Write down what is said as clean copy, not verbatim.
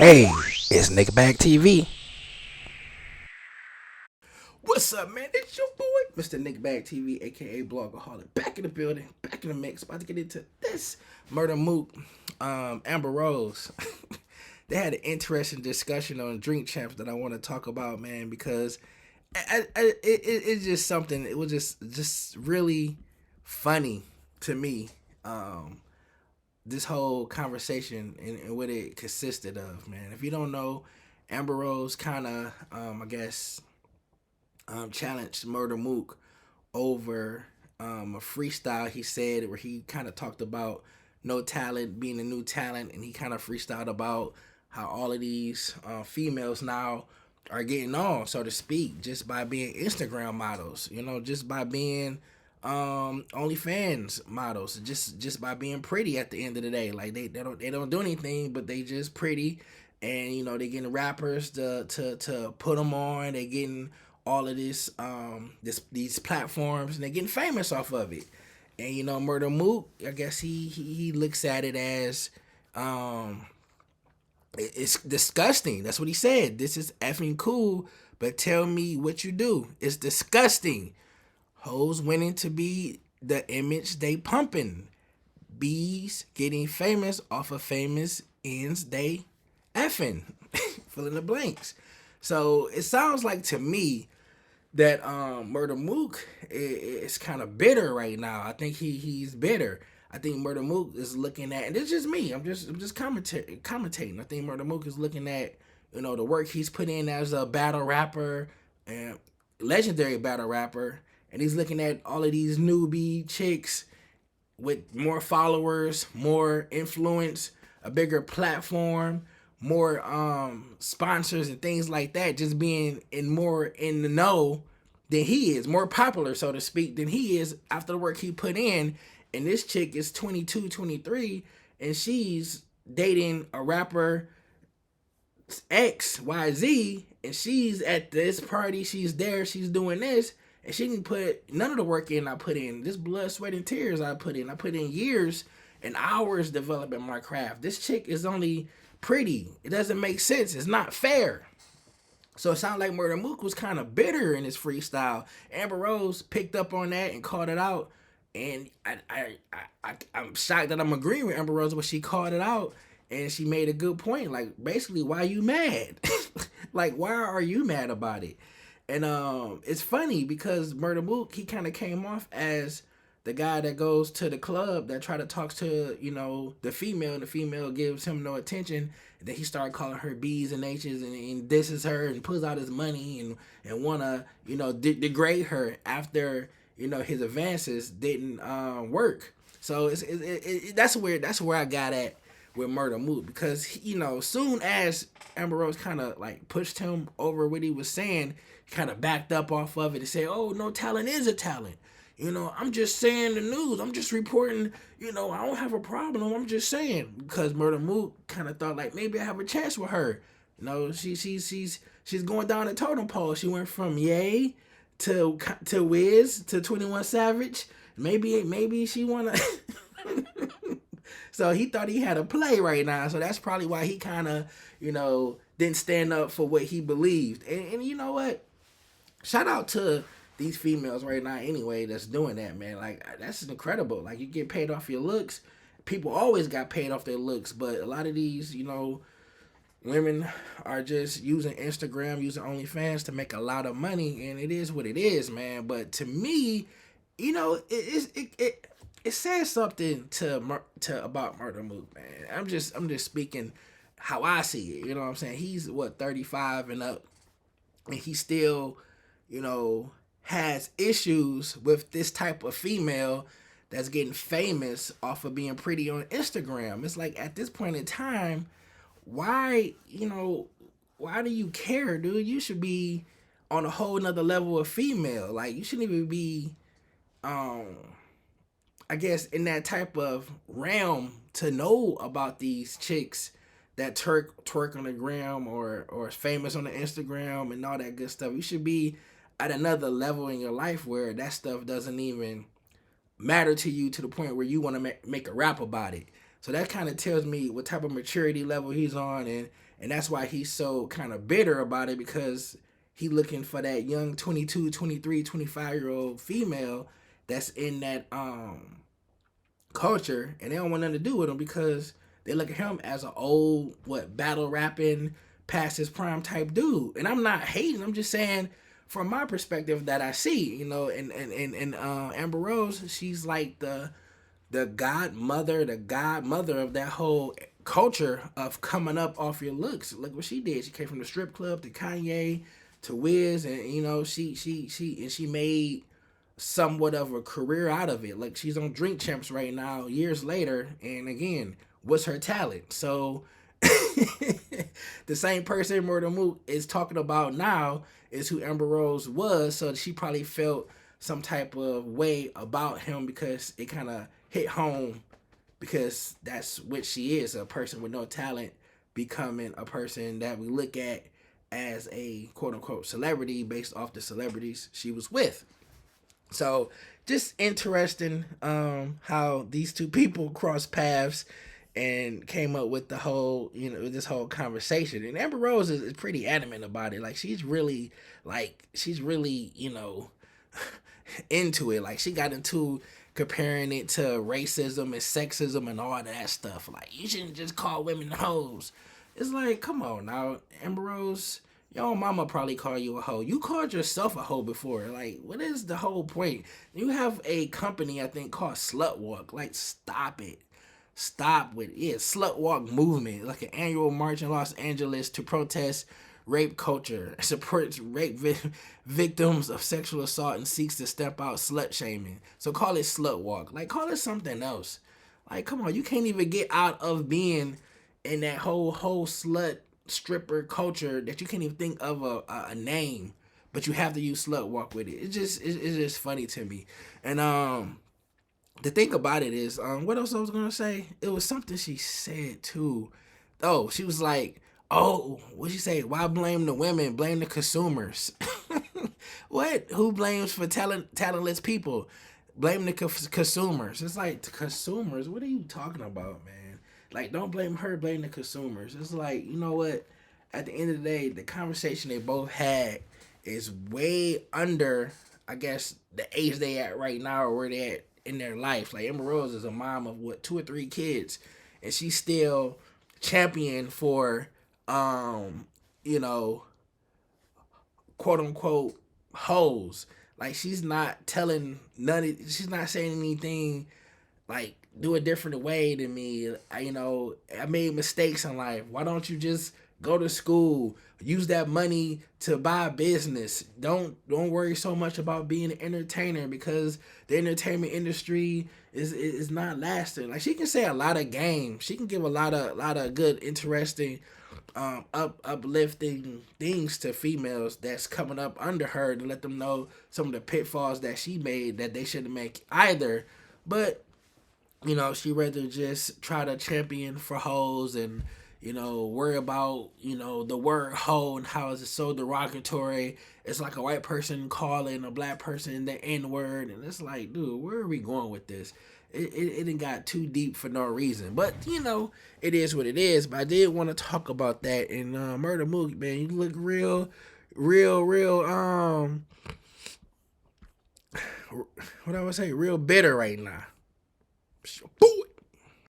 Hey, it's Nickelback TV. What's up, man? It's your boy, Mr. Nickelback TV, aka Blogaholic, back in the building, back in the mix. About to get into this Murda Mook, Amber Rose. They had an interesting discussion on Drink Champs that I want to talk about, man, because it's just something. It was just really funny to me. This whole conversation and what it consisted of, man. If you don't know, Amber Rose kind of, I guess, challenged Murda Mook over a freestyle he said where he kind of talked about no talent being a new talent, and he kind of freestyled about how all of these females now are getting on, so to speak, just by being Instagram models, just by being OnlyFans models, just by being pretty at the end of the day. Like they don't do anything, but they just pretty, and they getting rappers to put them on. They getting all of these platforms, and they getting famous off of it. And Murda Mook, I guess he looks at it as it's disgusting. That's what he said. This is effing cool, but tell me what you do. It's disgusting. Hoes winning to be the image they pumping. Bees getting famous off of famous ends they effing. Fill in the blanks. So it sounds like to me that Murda Mook is kind of bitter right now. I think he's bitter. I think Murda Mook is looking at, and it's just me. I'm just commentating. I think Murda Mook is looking at the work he's put in as a battle rapper and legendary battle rapper, and he's looking at all of these newbie chicks with more followers, more influence, a bigger platform, more sponsors and things like that, just being more in the know than he is, more popular, so to speak, than he is after the work he put in. And this chick is 22, 23, and she's dating a rapper XYZ, and she's at this party, she's there, she's doing this, and she didn't put none of the work in I put in. This blood, sweat, and tears I put in. I put in years and hours developing my craft. This chick is only pretty. It doesn't make sense. It's not fair. So it sounded like Murda Mook was kind of bitter in his freestyle. Amber Rose picked up on that and called it out. And I'm shocked that I'm agreeing with Amber Rose, but she called it out and she made a good point. Like, basically, why are you mad? Like, why are you mad about it? And it's funny because Murda Mook, he kind of came off as the guy that goes to the club that try to talk to, the female, and the female gives him no attention. And then he started calling her B's and H's and disses her and pulls out his money and want to, degrade her after, his advances didn't work. So that's where I got at with Murda Mook, because, soon as Amber Rose kind of like pushed him over what he was saying, he kind of backed up off of it and said, oh, no talent is a talent. I'm just saying the news. I'm just reporting, I don't have a problem. I'm just saying. Because Murda Mook kind of thought like maybe I have a chance with her. She's going down the totem pole. She went from Ye to Wiz to 21 Savage. Maybe she wanna So he thought he had a play right now. So that's probably why he kind of, didn't stand up for what he believed. And you know what? Shout out to these females right now anyway that's doing that, man. Like, that's incredible. Like, you get paid off your looks. People always got paid off their looks, but a lot of these, women are just using Instagram, using OnlyFans to make a lot of money, and it is what it is, man. But to me, it says something to about Murda Mook, man. I'm just speaking how I see it. You know what I'm saying? He's 35 and up, and he still, has issues with this type of female that's getting famous off of being pretty on Instagram. It's like, at this point in time, why do you care, dude? You should be on a whole nother level of female. Like, you shouldn't even be I guess in that type of realm to know about these chicks that twerk on the gram or is famous on the Instagram and all that good stuff. You should be at another level in your life where that stuff doesn't even matter to you to the point where you want to make a rap about it. So that kind of tells me what type of maturity level he's on, and that's why he's so kind of bitter about it, because he looking for that young 22, 23, 25-year-old female that's in that culture, and they don't want nothing to do with him because they look at him as an old, battle rapping, past his prime type dude. And I'm not hating, I'm just saying from my perspective that I see, you know, and Amber Rose, she's like the godmother of that whole culture of coming up off your looks. Look what she did. She came from the strip club to Kanye to Wiz, and you know, she made somewhat of a career out of it. Like, she's on Drink Champs right now, years later, and again, what's her talent? So the same person Murda Mook is talking about now is who Amber Rose was, so she probably felt some type of way about him because it kind of hit home, because that's what she is, a person with no talent becoming a person that we look at as a quote-unquote celebrity based off the celebrities she was with. So just interesting how these two people crossed paths and came up with the whole, you know, this whole conversation. And Amber Rose is pretty adamant about it. Like, she's really, you know, into it. Like, she got into comparing it to racism and sexism and all that stuff. Like, you shouldn't just call women hoes. It's like, come on now, Amber Rose, your mama probably called you a hoe. You called yourself a hoe before. Like, what is the whole point? You have a company, I think, called Slut Walk. Like, stop it. Stop with it. Slut Walk movement, like an annual march in Los Angeles to protest rape culture, supports rape victims of sexual assault, and seeks to step out slut shaming. So call it Slut Walk. Like, call it something else. Like, come on, you can't even get out of being in that whole slut stripper culture that you can't even think of a name, but you have to use Slut Walk with it. It's just funny to me. And the thing about it is, what else I was gonna say? It was something she said too. Oh, she was like, oh, what'd she say? Why blame the women? Blame the consumers. What? Who blames for talentless people? Blame the consumers. It's like, the consumers? What are you talking about, man? Like, don't blame her, blame the consumers. It's like, you know what? At the end of the day, the conversation they both had is way under, I guess, the age they at right now, or where they at in their life. Like, Amber Rose is a mom of 2 or 3 kids, and she's still champion for you know, quote unquote hoes. Like, she's not she's not saying anything like, do a different way than me. I made mistakes in life. Why don't you just go to school, use that money to buy a business? Don't worry so much about being an entertainer, because the entertainment industry is not lasting. Like, she can say a lot of game. She can give a lot of good, interesting, uplifting things to females that's coming up under her, to let them know some of the pitfalls that she made that they shouldn't make either. But you know, she rather just try to champion for hoes and, you know, worry about, you know, the word hoe and how is it so derogatory. It's like a white person calling a black person the N-word. And it's like, dude, where are we going with this? It didn't got too deep for no reason. But, you know, it is what it is. But I did want to talk about that. And Murda Mook, man, you look real, what I would say, real bitter right now. Boy.